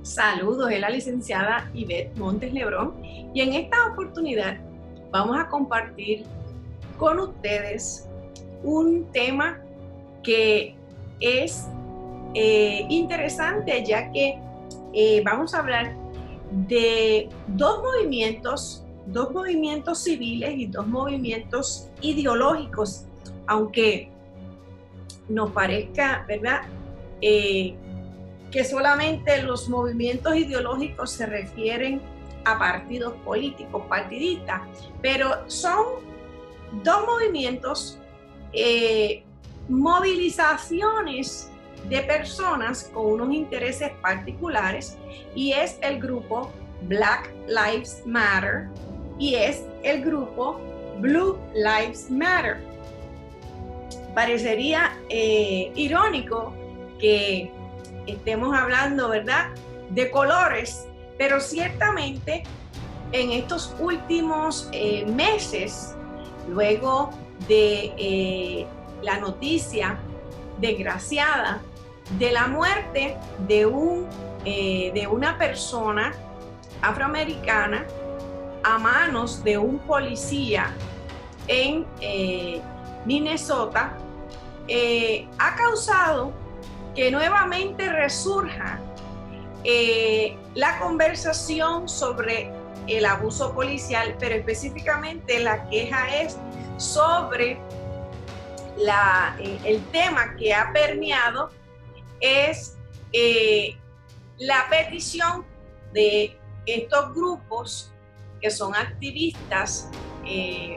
Saludos, es la licenciada Ivette Montes Lebrón y en esta oportunidad vamos a compartir con ustedes un tema que es interesante, ya que vamos a hablar de dos movimientos civiles y dos movimientos ideológicos, aunque nos parezca, ¿verdad?, que solamente los movimientos ideológicos se refieren a partidos políticos, partidistas, pero son dos movimientos, movilizaciones de personas con unos intereses particulares, y es el grupo Black Lives Matter y es el grupo Blue Lives Matter. Parecería irónico que estemos hablando, ¿verdad?, de colores, pero ciertamente en estos últimos meses, luego de la noticia desgraciada de la muerte de una persona afroamericana a manos de un policía en Minnesota, ha causado que nuevamente resurja la conversación sobre el abuso policial, pero específicamente la queja es sobre el tema que ha permeado es la petición de estos grupos que son activistas,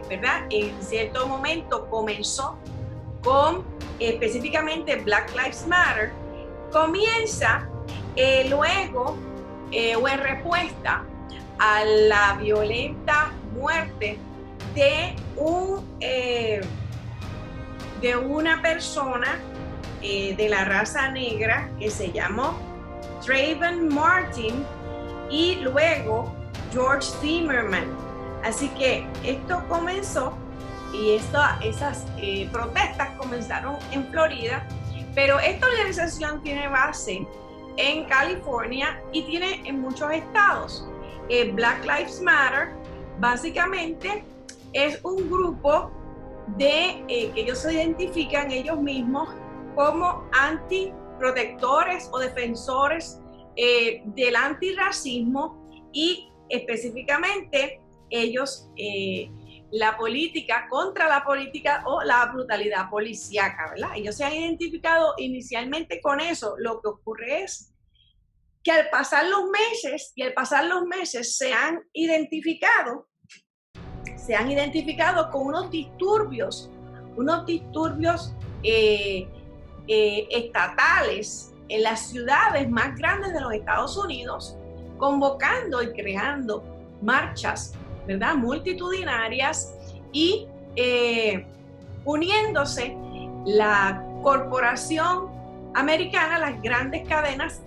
¿verdad? En cierto momento comenzó con específicamente Black Lives Matter, comienza luego o en respuesta a la violenta muerte de una persona de la raza negra que se llamó Trayvon Martin y luego George Zimmerman. Así que esto comenzó y esas protestas comenzaron en Florida, pero esta organización tiene base en California y tiene en muchos estados. Black Lives Matter básicamente es un grupo que ellos se identifican ellos mismos como antiprotectores o defensores del antirracismo, y específicamente ellos la política, contra la política o la brutalidad policíaca, ¿verdad? Ellos se han identificado inicialmente con eso. Lo que ocurre es que al pasar los meses se han identificado con unos disturbios estatales en las ciudades más grandes de los Estados Unidos, convocando y creando marchas, ¿verdad?, multitudinarias, y uniéndose la corporación americana, las grandes cadenas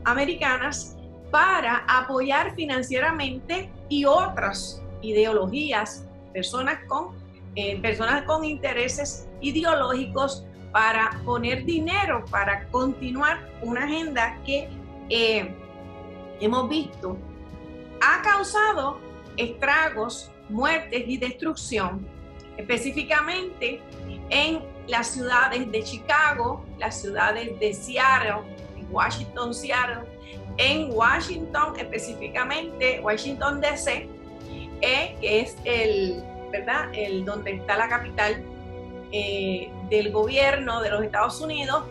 americanas, para apoyar financieramente y otras ideologías, personas con intereses ideológicos, para poner dinero para continuar una agenda que hemos visto ha causado estragos, muertes y destrucción, específicamente en las ciudades de Chicago, las ciudades de Seattle, Seattle, en Washington, específicamente Washington DC, que es ¿verdad?, donde está la capital del gobierno de los Estados Unidos,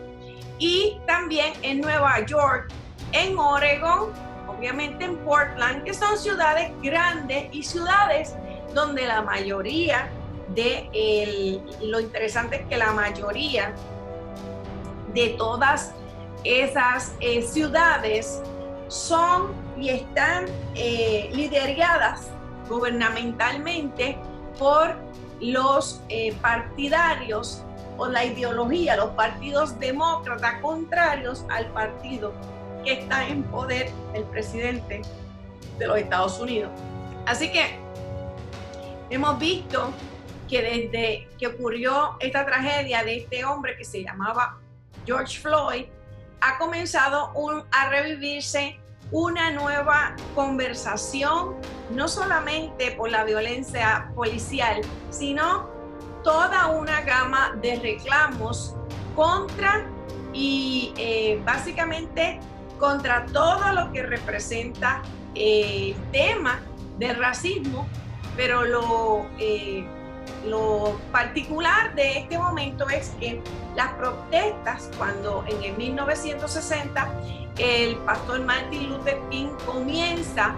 y también en Nueva York, en Oregon, obviamente en Portland, que son ciudades grandes y ciudades donde la mayoría lo interesante es que la mayoría de todas esas ciudades son y están lideradas gubernamentalmente por los partidarios o la ideología, los partidos demócratas contrarios al partido que está en poder, el presidente de los Estados Unidos. Así que hemos visto que desde que ocurrió esta tragedia de este hombre que se llamaba George Floyd, ha comenzado a revivirse una nueva conversación, no solamente por la violencia policial, sino toda una gama de reclamos contra y básicamente contra todo lo que representa el tema del racismo, pero lo particular de este momento es que las protestas, cuando en el 1960 el pastor Martin Luther King comienza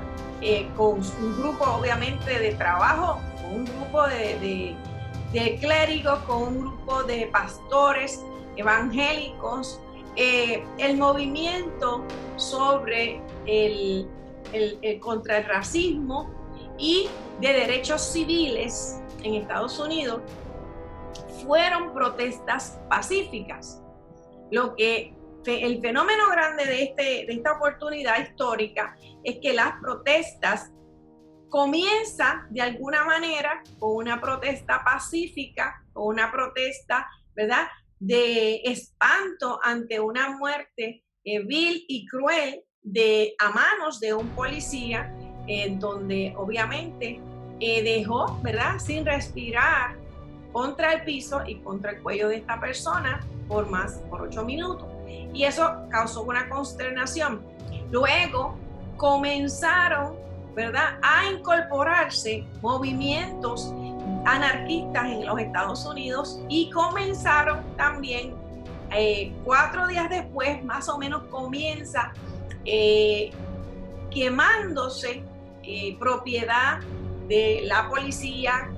con un grupo obviamente de trabajo, con un grupo de clérigos, con un grupo de pastores evangélicos, el movimiento sobre contra el racismo y de derechos civiles en Estados Unidos fueron protestas pacíficas. El fenómeno grande de esta oportunidad histórica es que las protestas comienzan de alguna manera con una protesta pacífica, con una protesta, ¿verdad?, de espanto ante una muerte vil y cruel a manos de un policía, donde obviamente dejó, ¿verdad?, sin respirar contra el piso y contra el cuello de esta persona por 8 minutos. Y eso causó una consternación. Luego comenzaron, ¿verdad?, a incorporarse movimientos anarquistas en los Estados Unidos y comenzaron también, 4 días después, más o menos, comienza quemándose propiedad de la policía,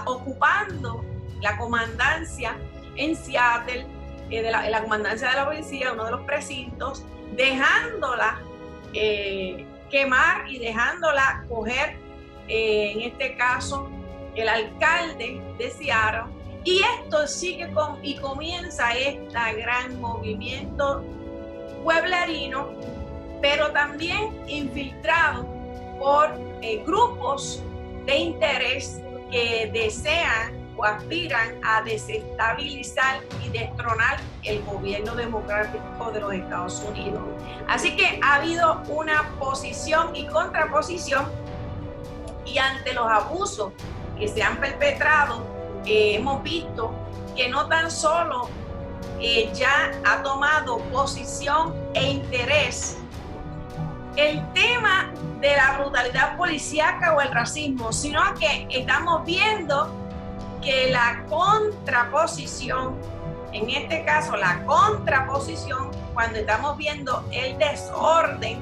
ocupando la comandancia en Seattle, la comandancia de la policía, uno de los precintos, dejándola quemar y dejándola coger, en este caso, el alcalde de Seattle. Y esto sigue y comienza este gran movimiento pueblerino, pero también infiltrado por grupos de interés que desean o aspiran a desestabilizar y destronar el gobierno democrático de los Estados Unidos. Así que ha habido una posición y contraposición, y ante los abusos que se han perpetrado, hemos visto que no tan solo ya ha tomado posición e interés el tema de la brutalidad policíaca o el racismo, sino que estamos viendo que la contraposición, en este caso la contraposición, cuando estamos viendo el desorden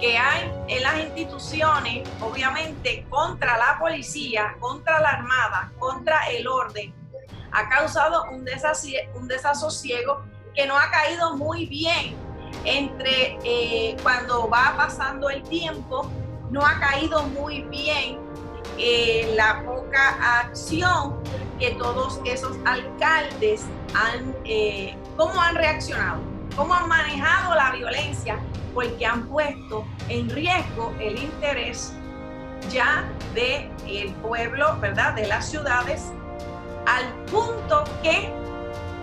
que hay en las instituciones, obviamente contra la policía, contra la armada, contra el orden, ha causado un desasosiego que no ha caído muy bien cuando va pasando el tiempo, no ha caído muy bien la poca acción que todos esos alcaldes cómo han reaccionado, cómo han manejado la violencia, porque han puesto en riesgo el interés ya del pueblo, ¿verdad?, de las ciudades, al punto que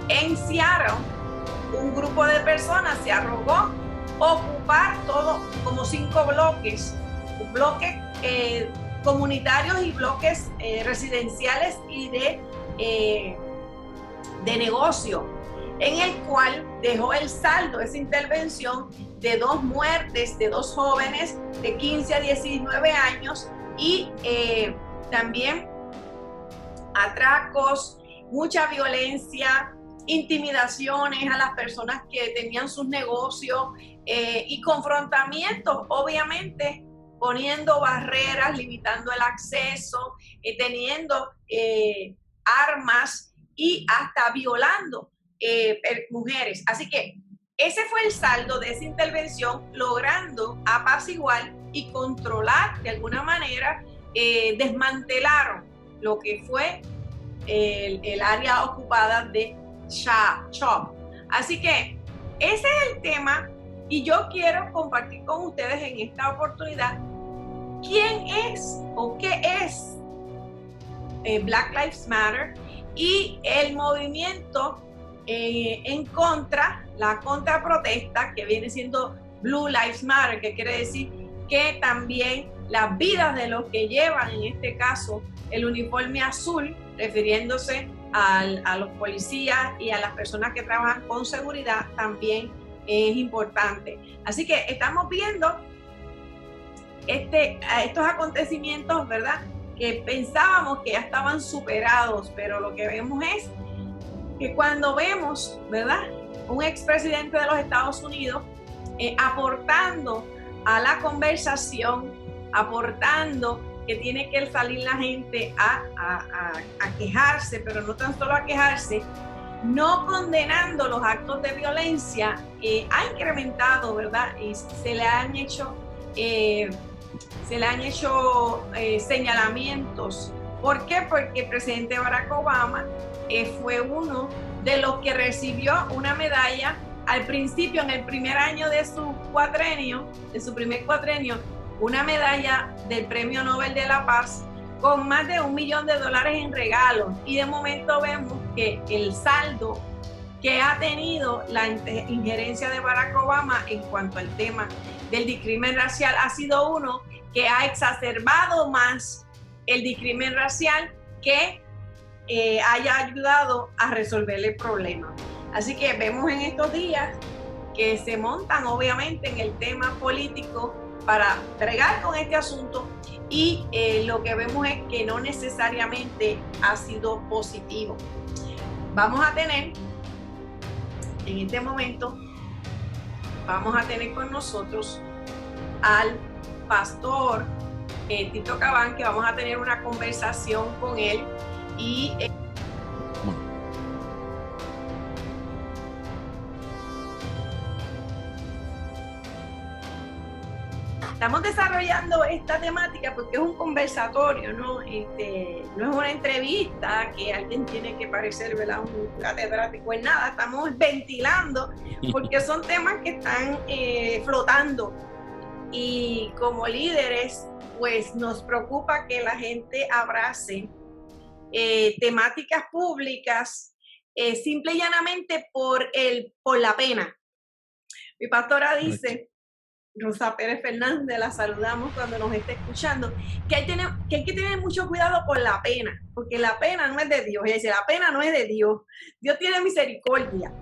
en Seattle un grupo de personas se arrogó ocupar todo, como 5 bloques comunitarios y bloques residenciales y de negocio, en el cual dejó el saldo esa intervención de 2 muertes de 2 jóvenes de 15 a 19 años y también atracos, mucha violencia, intimidaciones a las personas que tenían sus negocios y confrontamientos, obviamente poniendo barreras, limitando el acceso, teniendo armas y hasta violando mujeres. Así que ese fue el saldo de esa intervención, logrando apaciguar y controlar de alguna manera, desmantelaron lo que fue el área ocupada de Chop. Así que ese es el tema y yo quiero compartir con ustedes en esta oportunidad quién es o qué es Black Lives Matter y el movimiento en contra, la contraprotesta, que viene siendo Blue Lives Matter, que quiere decir que también las vidas de los que llevan, en este caso, el uniforme azul, refiriéndose a los policías y a las personas que trabajan con seguridad, también es importante. Así que estamos viendo estos acontecimientos, ¿verdad?, que pensábamos que ya estaban superados, pero lo que vemos es que cuando vemos, ¿verdad?, un expresidente de los Estados Unidos aportando a la conversación, aportando que tiene que salir la gente a quejarse, pero no tan solo a quejarse, no condenando los actos de violencia, ha incrementado, ¿verdad? Y se le han hecho señalamientos. ¿Por qué? Porque el presidente Barack Obama fue uno de los que recibió una medalla al principio, en el primer año de su primer cuatrenio, una medalla del Premio Nobel de la Paz con más de $1 millón en regalos. Y de momento vemos que el saldo que ha tenido la injerencia de Barack Obama en cuanto al tema del discrimen racial ha sido uno que ha exacerbado más el discrimen racial que haya ayudado a resolver el problema. Así que vemos en estos días que se montan obviamente en el tema político para bregar con este asunto y lo que vemos es que no necesariamente ha sido positivo. Vamos a tener, en este momento, con nosotros al pastor Tito Cabán, que vamos a tener una conversación con él y estamos desarrollando esta temática porque es un conversatorio, ¿no? No es una entrevista que alguien tiene que parecer, ¿verdad?, un catedrático en nada. Estamos ventilando porque son temas que están flotando y como líderes, pues nos preocupa que la gente abrace temáticas públicas simple y llanamente por la pena. Mi pastora dice, Rosa Pérez Fernández, la saludamos cuando nos esté escuchando, que hay que tener mucho cuidado por la pena, porque la pena no es de Dios. Ella dice, la pena no es de Dios. Dios tiene misericordia,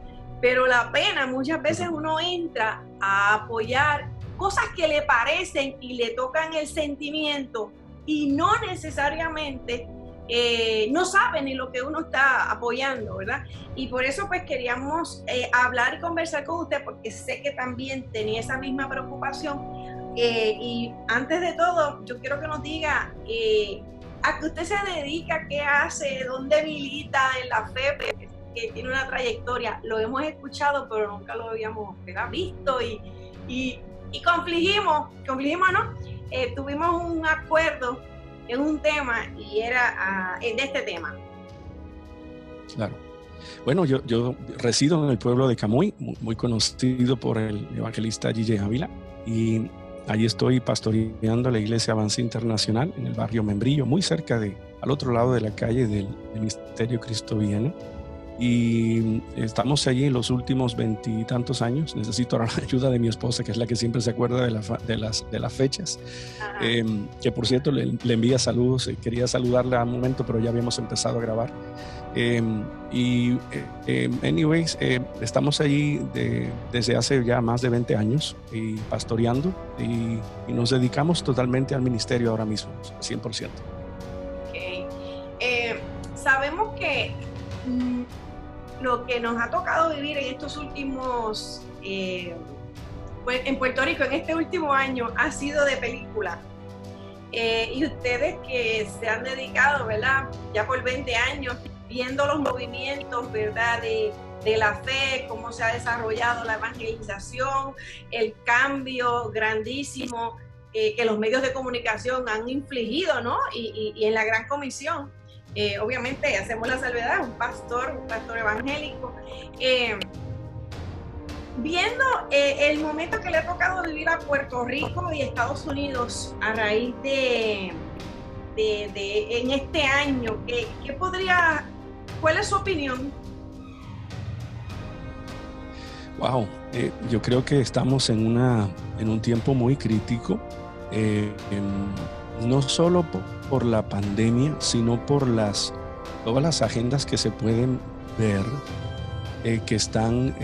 pero la pena muchas veces uno entra a apoyar cosas que le parecen y le tocan el sentimiento y no necesariamente no sabe ni lo que uno está apoyando, ¿verdad? Y por eso pues queríamos hablar y conversar con usted porque sé que también tenía esa misma preocupación y antes de todo yo quiero que nos diga a qué usted se dedica, qué hace, dónde milita en la fe, que tiene una trayectoria. Lo hemos escuchado pero nunca lo habíamos visto y confligimos, ¿no? Tuvimos un acuerdo en un tema y era de este tema. Claro. Bueno, yo resido en el pueblo de Camuy, muy conocido por el evangelista G.J. Ávila, y allí estoy pastoreando la Iglesia Avance Internacional en el barrio Membrillo, muy cerca al otro lado de la calle del Ministerio Cristo Viene. Y estamos allí en los últimos 20 y tantos años. Necesito ahora la ayuda de mi esposa, que es la que siempre se acuerda de las fechas. Que por cierto le envía saludos. Quería saludarla un momento, pero ya habíamos empezado a grabar. Anyways, estamos allí desde hace ya más de 20 años y pastoreando y nos dedicamos totalmente al ministerio ahora mismo, 100%. Okay. Sabemos que lo que nos ha tocado vivir en estos últimos, pues en Puerto Rico, en este último año, ha sido de película. Y ustedes que se han dedicado, ¿verdad?, ya por 20 años, viendo los movimientos, ¿verdad?, de la fe, cómo se ha desarrollado la evangelización, el cambio grandísimo que los medios de comunicación han infligido, ¿no? Y en la Gran Comisión. Obviamente hacemos la salvedad, un pastor evangélico, viendo el momento que le ha tocado vivir a Puerto Rico y Estados Unidos a raíz de en este año, ¿cuál es su opinión Wow, yo creo que estamos en un tiempo muy crítico, no solo por la pandemia, sino por todas las agendas que se pueden ver, que están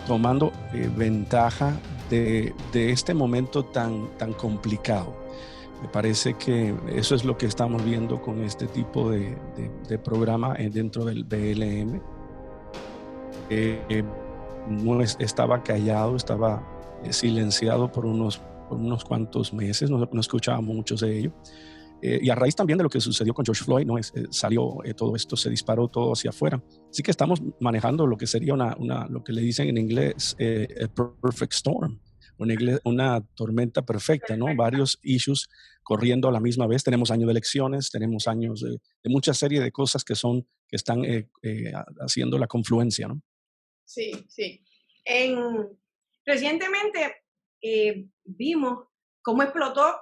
tomando ventaja de este momento tan complicado. Me parece que eso es lo que estamos viendo con este tipo de programa dentro del BLM. No estaba callado, estaba silenciado por unos cuantos meses, no escuchábamos muchos de ellos. Y a raíz también de lo que sucedió con George Floyd, ¿no? Salió todo esto, se disparó todo hacia afuera. Así que estamos manejando lo que sería lo que le dicen en inglés, a perfect storm, una tormenta perfecta, ¿no? Varios issues corriendo a la misma vez. Tenemos años de elecciones, tenemos años de mucha serie de cosas que están haciendo la confluencia, ¿no? Sí, sí. Recientemente vimos cómo explotó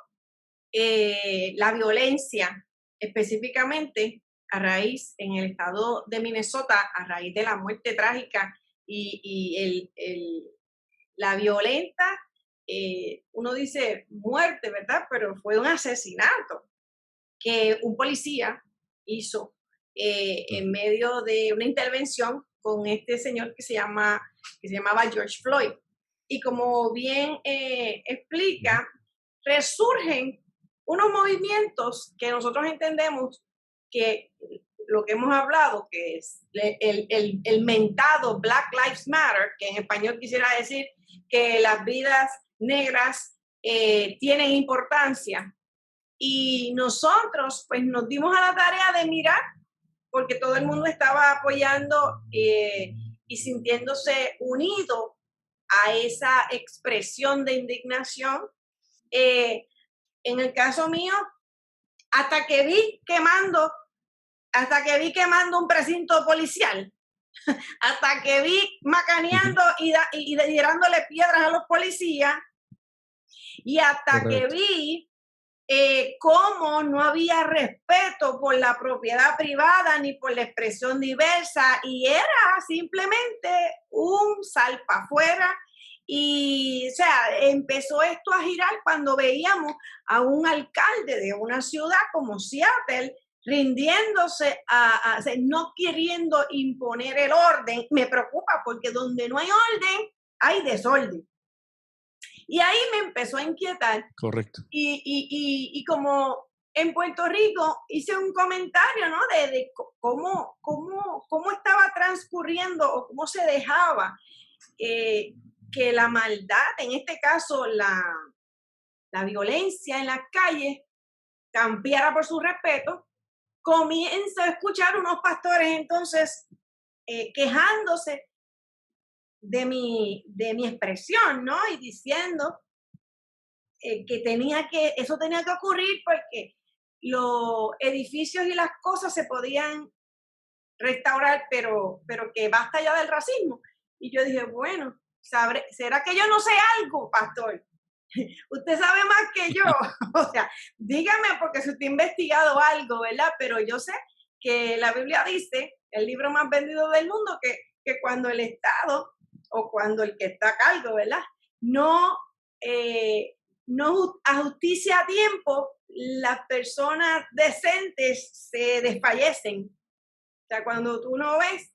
la violencia, específicamente a raíz en el estado de Minnesota, a raíz de la muerte trágica y la violenta, uno dice muerte, ¿verdad? Pero fue un asesinato que un policía hizo en medio de una intervención con este señor que se llamaba George Floyd. Y como bien explica, resurgen unos movimientos que nosotros entendemos que lo que hemos hablado, que es el mentado Black Lives Matter, que en español quisiera decir que las vidas negras tienen importancia. Y nosotros pues nos dimos a la tarea de mirar, porque todo el mundo estaba apoyando y sintiéndose unido a esa expresión de indignación. En el caso mío, hasta que vi quemando un precinto policial, hasta que vi macaneando y tirándole piedras a los policías, y hasta que vi cómo no había respeto por la propiedad privada ni por la expresión diversa, y era simplemente un salpa afuera. Y, o sea, empezó esto a girar cuando veíamos a un alcalde de una ciudad como Seattle rindiéndose, no queriendo imponer el orden. Me preocupa porque donde no hay orden, hay desorden. Y ahí me empezó a inquietar. Correcto. Y como en Puerto Rico hice un comentario, ¿no? De cómo estaba transcurriendo o cómo se dejaba que la maldad, en este caso la violencia en las calles, cambiara por su respeto. Comienzo a escuchar unos pastores entonces quejándose de mi expresión, ¿no? Y diciendo que eso tenía que ocurrir porque los edificios y las cosas se podían restaurar, pero que basta ya del racismo. Y yo dije, bueno, ¿será que yo no sé algo, pastor? Usted sabe más que yo. O sea, dígame, porque si usted ha investigado algo, ¿verdad? Pero yo sé que la Biblia dice, el libro más vendido del mundo, que cuando el Estado o cuando el que está a cargo, ¿verdad? No ajusticia a tiempo, las personas decentes se desfallecen. O sea, cuando tú no ves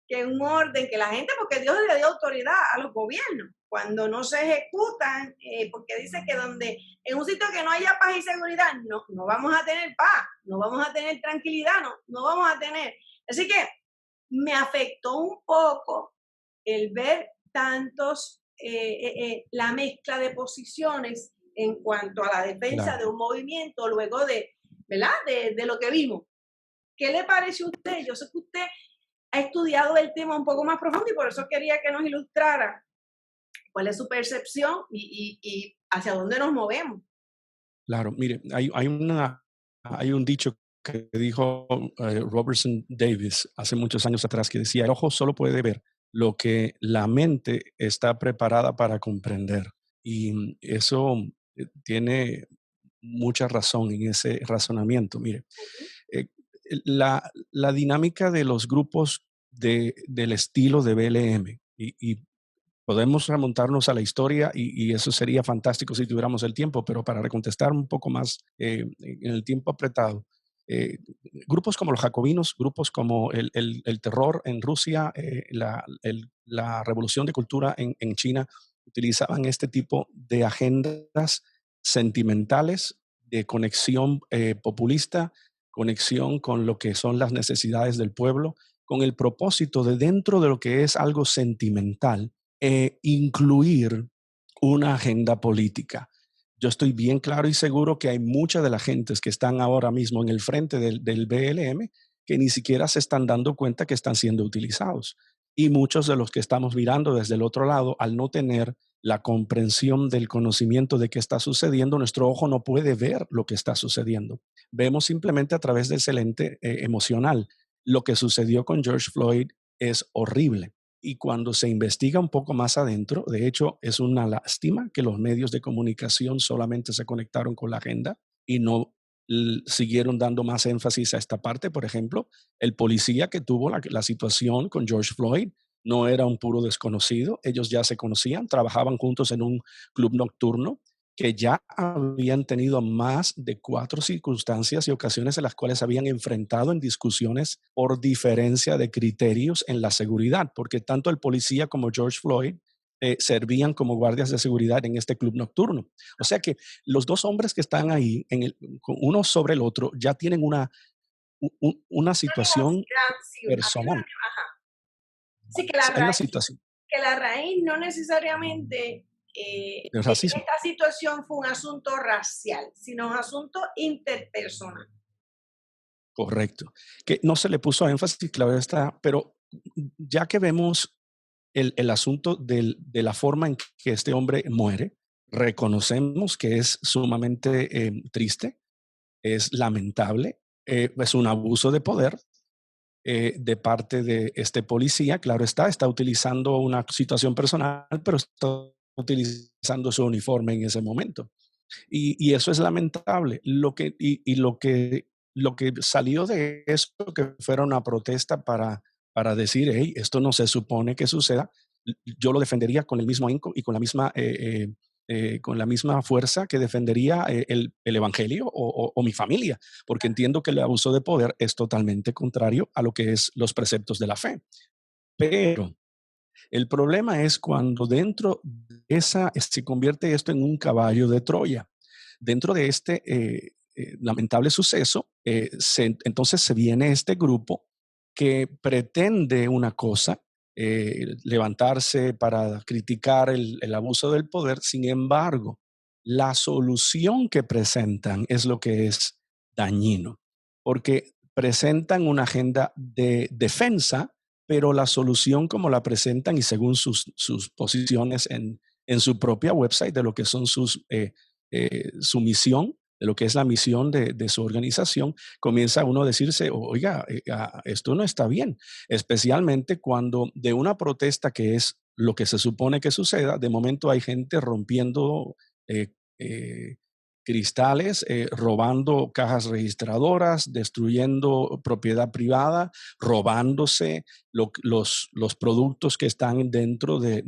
que un orden, que la gente, porque Dios le dio autoridad a los gobiernos, cuando no se ejecutan, porque dice que en un sitio que no haya paz y seguridad, no vamos a tener paz, no vamos a tener tranquilidad, no vamos a tener. Así que me afectó un poco el ver la mezcla de posiciones en cuanto a la defensa de un movimiento luego ¿verdad? De lo que vimos. ¿Qué le parece a usted? Yo sé que usted ha estudiado el tema un poco más profundo y por eso quería que nos ilustrara cuál es su percepción y hacia dónde nos movemos. Claro, mire, hay un dicho que dijo Robertson Davis hace muchos años atrás que decía, el ojo solo puede ver lo que la mente está preparada para comprender. Y eso tiene mucha razón en ese razonamiento. Mire, la dinámica de los grupos del estilo de BLM, y Podemos remontarnos a la historia y eso sería fantástico si tuviéramos el tiempo, pero para contestar un poco más en el tiempo apretado, eh, grupos como los jacobinos, grupos como el terror en Rusia, la revolución de cultura en China, utilizaban este tipo de agendas sentimentales, de conexión populista, conexión con lo que son las necesidades del pueblo, con el propósito de dentro de lo que es algo sentimental, incluir una agenda política. Yo estoy bien claro y seguro que hay muchas de las gentes que están ahora mismo en el frente del BLM que ni siquiera se están dando cuenta que están siendo utilizados. Y muchos de los que estamos mirando desde el otro lado, al no tener la comprensión del conocimiento de qué está sucediendo, nuestro ojo no puede ver lo que está sucediendo. Vemos simplemente a través de ese lente emocional. Lo que sucedió con George Floyd es horrible. Y cuando se investiga un poco más adentro, de hecho, es una lástima que los medios de comunicación solamente se conectaron con la agenda y no siguieron dando más énfasis a esta parte. Por ejemplo, el policía que tuvo la situación con George Floyd no era un puro desconocido, ellos ya se conocían, trabajaban juntos en un club nocturno que ya habían tenido más de 4 circunstancias y ocasiones en las cuales se habían enfrentado en discusiones por diferencia de criterios en la seguridad, porque tanto el policía como George Floyd servían como guardias de seguridad en este club nocturno. O sea que los dos hombres que están ahí, uno sobre el otro, ya tienen una situación personal. Ajá. Sí, que la Hay una raíz, situación que la raíz no necesariamente de de racismo. esta situación fue un asunto racial, sino un asunto interpersonal. Correcto. Que no se le puso énfasis, claro está, pero ya que vemos el asunto de la forma en que este hombre muere, reconocemos que es sumamente triste, es lamentable, es un abuso de poder de parte de este policía, claro está utilizando una situación personal, pero está utilizando su uniforme en ese momento. Y eso es lamentable. Lo que salió de esto, que fuera una protesta para decir, hey, esto no se supone que suceda, yo lo defendería con el mismo ahínco y con la misma fuerza que defendería el evangelio o mi familia, porque entiendo que el abuso de poder es totalmente contrario a lo que es los preceptos de la fe. Pero el problema es cuando dentro de se convierte esto en un caballo de Troya. Dentro de este lamentable suceso, entonces se viene este grupo que pretende una cosa, levantarse para criticar el abuso del poder. Sin embargo, la solución que presentan es lo que es dañino, porque presentan una agenda de defensa, pero la solución como la presentan y según sus posiciones en su propia website de lo que son su misión, de lo que es la misión de su organización, comienza uno a decirse, oiga, esto no está bien, especialmente cuando de una protesta que es lo que se supone que suceda, de momento hay gente rompiendo eh, eh, cristales, robando cajas registradoras, destruyendo propiedad privada, robándose los productos que están dentro de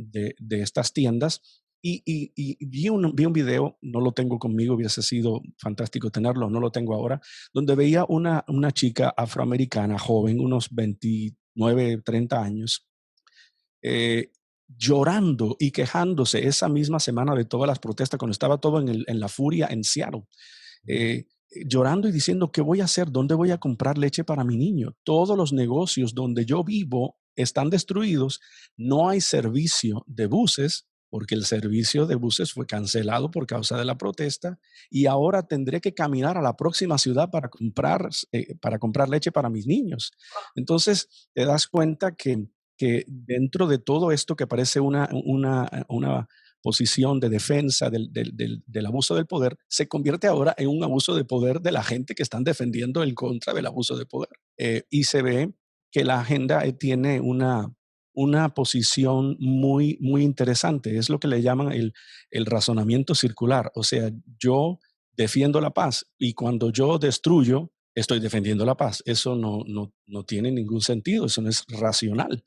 estas tiendas. Y vi un video, no lo tengo conmigo, hubiese sido fantástico tenerlo, no lo tengo ahora, donde veía una chica afroamericana joven, unos 29, 30 años, eh, llorando y quejándose esa misma semana de todas las protestas, cuando estaba todo en la furia en Seattle, llorando y diciendo, ¿qué voy a hacer? ¿Dónde voy a comprar leche para mi niño? Todos los negocios donde yo vivo están destruidos, no hay servicio de buses, porque el servicio de buses fue cancelado por causa de la protesta, y ahora tendré que caminar a la próxima ciudad para comprar leche para mis niños. Entonces, te das cuenta que dentro de todo esto que parece una posición de defensa del abuso del poder, se convierte ahora en un abuso de poder de la gente que están defendiendo el contra del abuso de poder. Y se ve que la agenda tiene una posición muy, muy interesante. Es lo que le llaman el razonamiento circular. O sea, yo defiendo la paz y cuando yo destruyo, estoy defendiendo la paz. Eso no tiene ningún sentido, eso no es racional.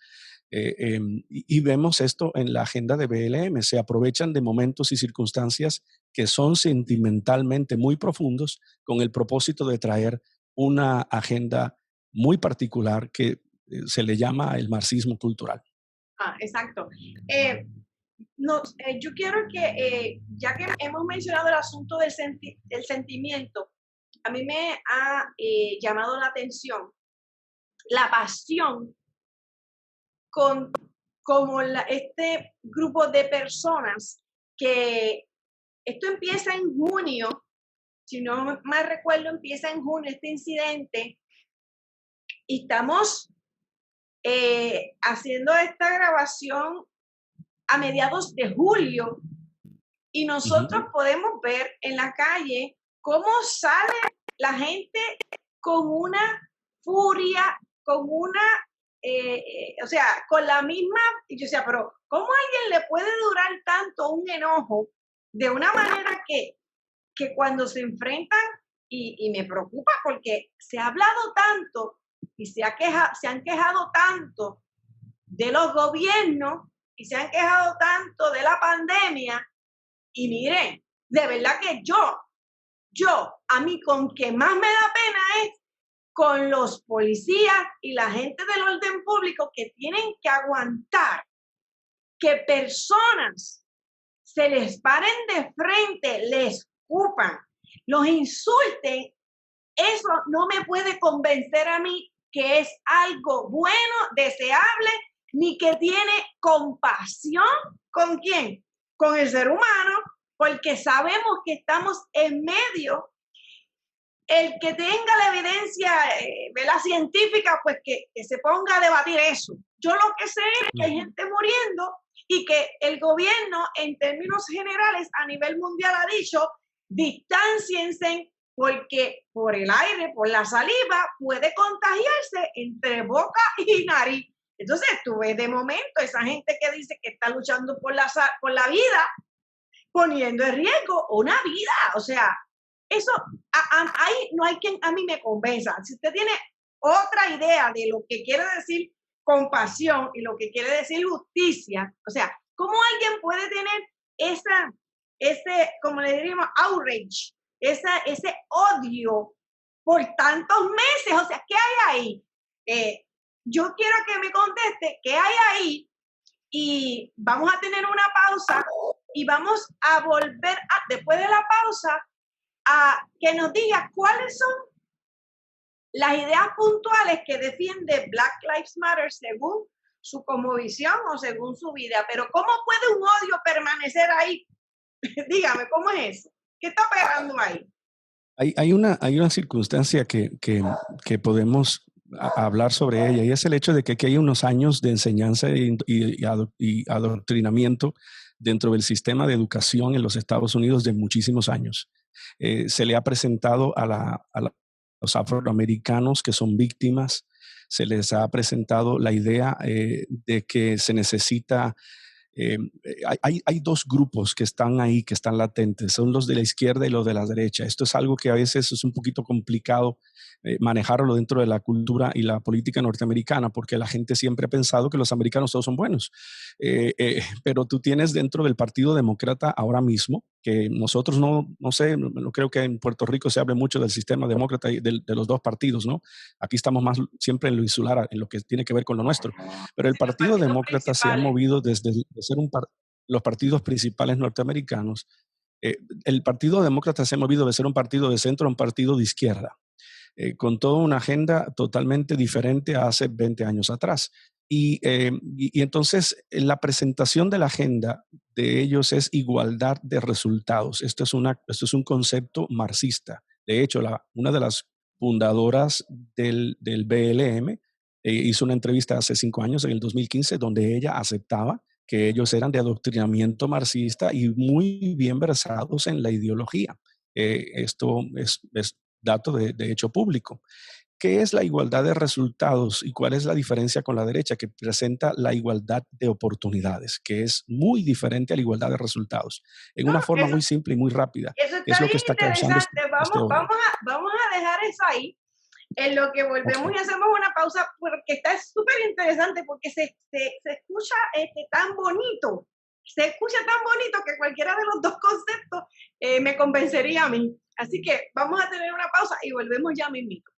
Y vemos esto en la agenda de BLM. Se aprovechan de momentos y circunstancias que son sentimentalmente muy profundos con el propósito de traer una agenda muy particular que se le llama el marxismo cultural. Exacto. Yo quiero que, ya que hemos mencionado el asunto del sentimiento, a mí me ha llamado la atención la pasión como este grupo de personas que esto empieza en junio, si no mal recuerdo, empieza en junio este incidente y estamos haciendo esta grabación a mediados de julio y nosotros podemos ver en la calle cómo sale la gente con una furia, con una, o sea, con la misma, y yo decía, pero ¿cómo a alguien le puede durar tanto un enojo de una manera que cuando se enfrentan, y me preocupa porque se ha hablado tanto y se han quejado tanto de los gobiernos y se han quejado tanto de la pandemia, y miren, de verdad que a mí con que más me da pena es con los policías y la gente del orden público que tienen que aguantar que personas se les paren de frente, les escupan, los insulten. Eso no me puede convencer a mí que es algo bueno, deseable, ni que tiene compasión. ¿Con quién? Con el ser humano, porque sabemos que estamos en medio. El que tenga la evidencia la científica, pues que se ponga a debatir eso. Yo lo que sé es que hay gente muriendo y que el gobierno, en términos generales, a nivel mundial ha dicho, distánciense porque por el aire, por la saliva, puede contagiarse entre boca y nariz. Entonces, tú ves de momento esa gente que dice que está luchando por la vida, poniendo en riesgo una vida. O sea, eso, ahí no hay quien a mí me convenza. Si usted tiene otra idea de lo que quiere decir compasión y lo que quiere decir justicia, o sea, ¿cómo alguien puede tener como le diríamos, outrage, ese odio por tantos meses? O sea, ¿qué hay ahí? Yo quiero que me conteste qué hay ahí y vamos a tener una pausa y vamos a volver después de la pausa a que nos diga cuáles son las ideas puntuales que defiende Black Lives Matter según su cosmovisión o según su vida. Pero ¿cómo puede un odio permanecer ahí? Dígame, ¿cómo es eso? ¿Qué está pegando ahí? Hay una circunstancia que podemos hablar sobre ella, y es el hecho de que aquí hay unos años de enseñanza y adoctrinamiento dentro del sistema de educación en los Estados Unidos de muchísimos años. Se le ha presentado a los afroamericanos que son víctimas, se les ha presentado la idea de que se necesita. Hay dos grupos que están ahí, que están latentes, son los de la izquierda y los de la derecha. Esto es algo que a veces es un poquito complicado manejarlo dentro de la cultura y la política norteamericana, porque la gente siempre ha pensado que los americanos todos son buenos. Pero tú tienes dentro del Partido Demócrata ahora mismo, que nosotros no sé, no creo que en Puerto Rico se hable mucho del sistema demócrata y de los dos partidos, ¿no? Aquí estamos más siempre en lo insular, en lo que tiene que ver con lo nuestro. Pero el Partido Demócrata se ha movido desde ser los partidos principales norteamericanos. El Partido Demócrata se ha movido de ser un partido de centro a un partido de izquierda, con toda una agenda totalmente diferente a hace 20 años atrás. Y entonces la presentación de la agenda de ellos es igualdad de resultados. Esto es un concepto marxista. De hecho, una de las fundadoras del BLM hizo una entrevista hace 5 años, en el 2015, donde ella aceptaba que ellos eran de adoctrinamiento marxista y muy bien versados en la ideología. Esto es dato de hecho público. ¿Qué es la igualdad de resultados y cuál es la diferencia con la derecha, que presenta la igualdad de oportunidades, que es muy diferente a la igualdad de resultados? En una forma muy simple y muy rápida. Eso está es lo que está causando vamos a dejar eso ahí. En lo que volvemos y hacemos una pausa, porque está súper interesante, porque se escucha tan bonito, que cualquiera de los dos conceptos me convencería a mí. Así que vamos a tener una pausa y volvemos ya mismito.